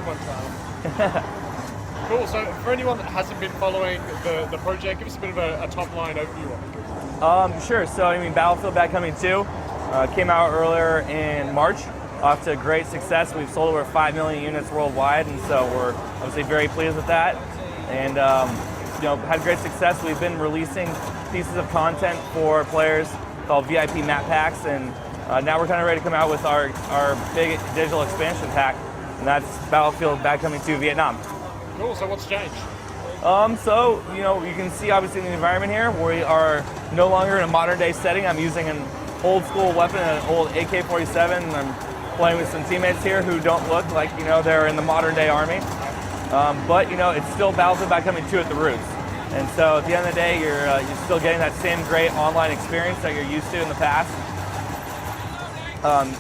one time. Cool. So for anyone that hasn't been following the project, give us a bit of a top line overview of it. Sure. So I mean, Battlefield Bad Company 2 came out earlier in March. Off to great success. We've sold over 5 million units worldwide, and so we're obviously very pleased with that. And had great success. We've been releasing pieces of content for players called VIP map packs, and now we're kind of ready to come out with our big digital expansion pack, and that's Battlefield Bad Company 2 Vietnam. Cool. So what's changed? So you can see obviously in the environment here, we are no longer in a modern day setting. I'm using an old school weapon, an old AK-47. I'm playing with some teammates here who don't look like they're in the modern day army. But it's still Battlefield Bad Company 2 at the roots. And so at the end of the day, you're still getting that same great online experience that you're used to in the past.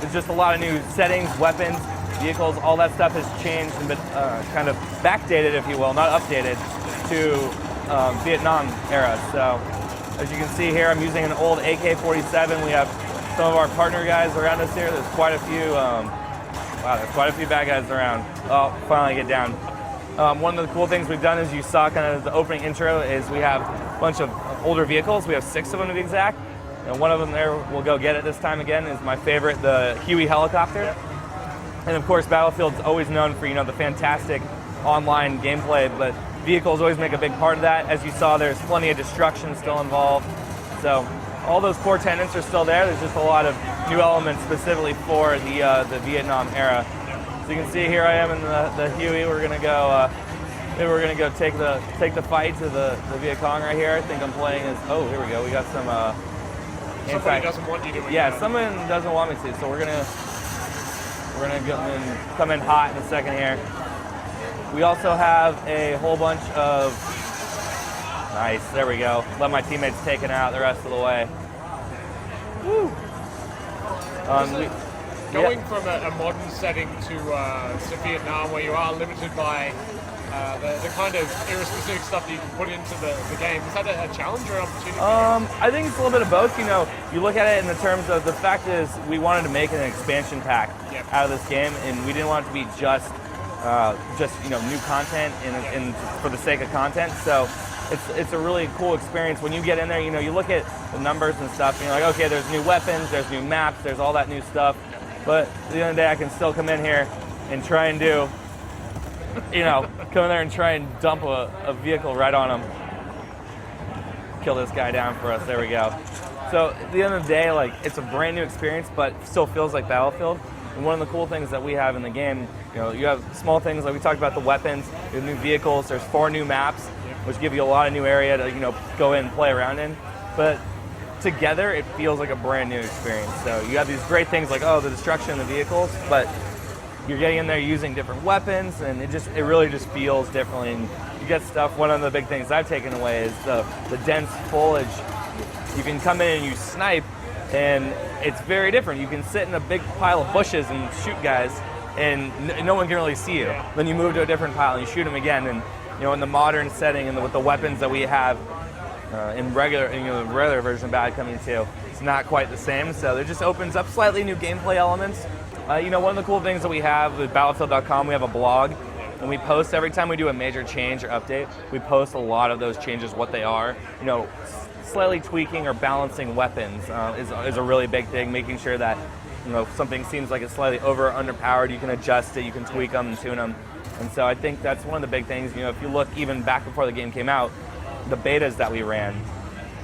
There's just a lot of new settings, weapons, vehicles, all that stuff has changed and been kind of backdated, if you will, not updated, to Vietnam era. So as you can see here, I'm using an old AK-47. We have some of our partner guys around us here. There's quite a few, there's quite a few bad guys around. Oh, finally get down. One of the cool things we've done, as you saw kind of the opening intro, is we have a bunch of older vehicles. We have 6 of them to be exact. And one of them there, we'll go get it this time again, is my favorite, the Huey helicopter. And of course, Battlefield's always known for, the fantastic online gameplay, but vehicles always make a big part of that. As you saw, there's plenty of destruction still involved. So all those core tenets are still there. There's just a lot of new elements specifically for the Vietnam era. So you can see here I am in the Huey. We're gonna go. Maybe we're gonna go take the fight to the Viet Cong right here. I think I'm playing as. Oh, here we go. We got some. Somebody doesn't want you to. Yeah, someone doesn't want me to. So we're gonna come in hot in a second here. We also have a whole bunch of. Nice. There we go. Let my teammates take it out the rest of the way. Woo. Going from a modern setting to Vietnam, where you are limited by the kind of era-specific stuff that you can put into the game, is that a challenge or an opportunity? I think it's a little bit of both. You look at it in the terms of the fact is we wanted to make an expansion pack out of this game, and we didn't want it to be just new content and for the sake of content. So it's a really cool experience when you get in there. You look at the numbers and stuff, and you're like, okay, there's new weapons, there's new maps, there's all that new stuff. But at the end of the day, I can still come in here and try and come in there and try and dump a vehicle right on him. Kill this guy down for us. There we go. So at the end of the day, it's a brand new experience, but still feels like Battlefield. And one of the cool things that we have in the game, you have small things like we talked about the weapons, you have new vehicles. There's 4 new maps, which give you a lot of new area to go in and play around in. But together, it feels like a brand new experience. So you have these great things like, the destruction of the vehicles, but you're getting in there using different weapons, and it really just feels differently. And you get stuff. One of the big things I've taken away is the dense foliage. You can come in and you snipe, and it's very different. You can sit in a big pile of bushes and shoot guys, and no one can really see you. Then you move to a different pile and you shoot them again. And in the modern setting and with the weapons that we have in the regular version of Bad Company 2, it's not quite the same. So it just opens up slightly new gameplay elements. One of the cool things that we have with Battlefield.com, we have a blog, and we post every time we do a major change or update. We post a lot of those changes, what they are. Slightly tweaking or balancing weapons is a really big thing. Making sure that something seems like it's slightly over or underpowered, you can adjust it, you can tweak them and tune them. And so I think that's one of the big things. If you look even back before the game came out, the betas that we ran,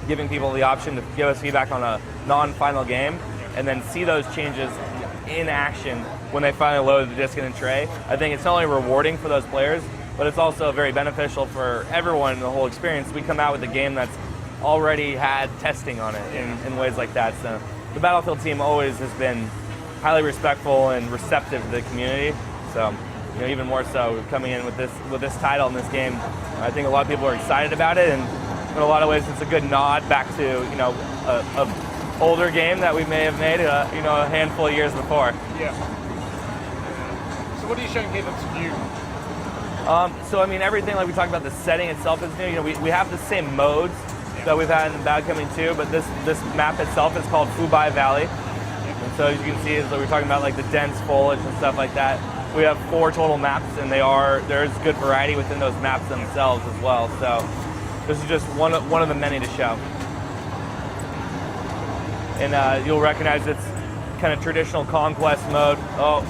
giving people the option to give us feedback on a non-final game, and then see those changes in action when they finally load the disc in the tray. I think it's not only rewarding for those players, but it's also very beneficial for everyone in the whole experience. We come out with a game that's already had testing on it in ways like that. So the Battlefield team always has been highly respectful and receptive to the community. So even more so coming in with this title in this game, I think a lot of people are excited about it, and in a lot of ways it's a good nod back to a older game that we may have made a handful of years before. Yeah. So what are you showing here that's new? So everything like we talked about, the setting itself is new. We have the same modes that we've had in Bad Company 2, but this map itself is called Phu Bai Valley. And so as you can see, is that we're talking about the dense foliage and stuff like that. We have 4 total maps, and there's good variety within those maps themselves as well. So this is just one of the many to show. And you'll recognize it's kind of traditional conquest mode. Oh,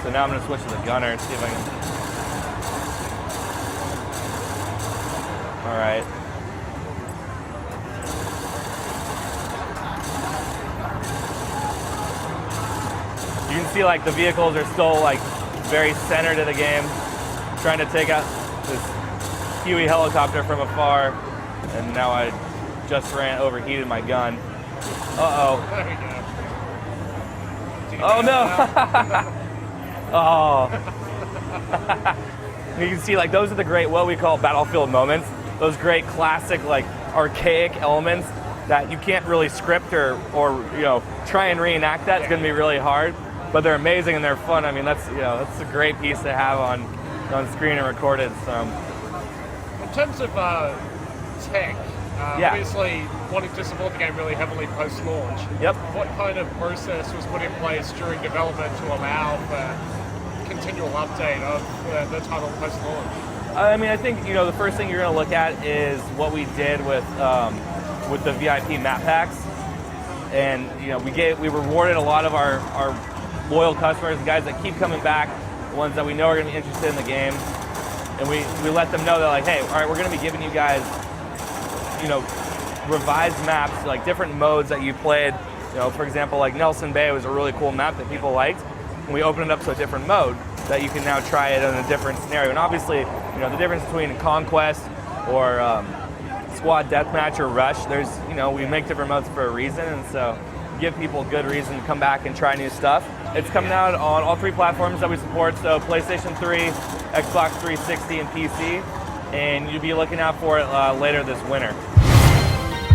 so now I'm going to switch to the gunner and see if I can. All right. You can see like the vehicles are still like very centered in the game, trying to take out this Huey helicopter from afar, and now I just overheated my gun. Uh-oh. There we go. Oh no! Oh. You can see like those are the great, what we call battlefield moments. Those great classic like archaic elements that you can't really script or try and reenact that. It's going to be really hard, but they're amazing and they're fun. I mean, that's a great piece to have on screen and recorded. So. In terms of tech, obviously wanting to support the game really heavily post-launch. Yep. What kind of process was put in place during development to allow for continual update of the title post-launch? I mean, I think the first thing you're going to look at is what we did with the VIP map packs, and we rewarded a lot of our loyal customers, the guys that keep coming back, the ones that we know are going to be interested in the game, and we let them know that like, hey, all right, we're going to be giving you guys revised maps, like different modes that you played. For example, like Nelson Bay was a really cool map that people liked, and we opened it up to a different mode that you can now try it in a different scenario. And obviously, the difference between Conquest or Squad Deathmatch or Rush, there's, we make different modes for a reason, and so give people good reason to come back and try new stuff. It's coming out on all 3 platforms that we support, so PlayStation 3, Xbox 360, and PC, and you'll be looking out for it later this winter.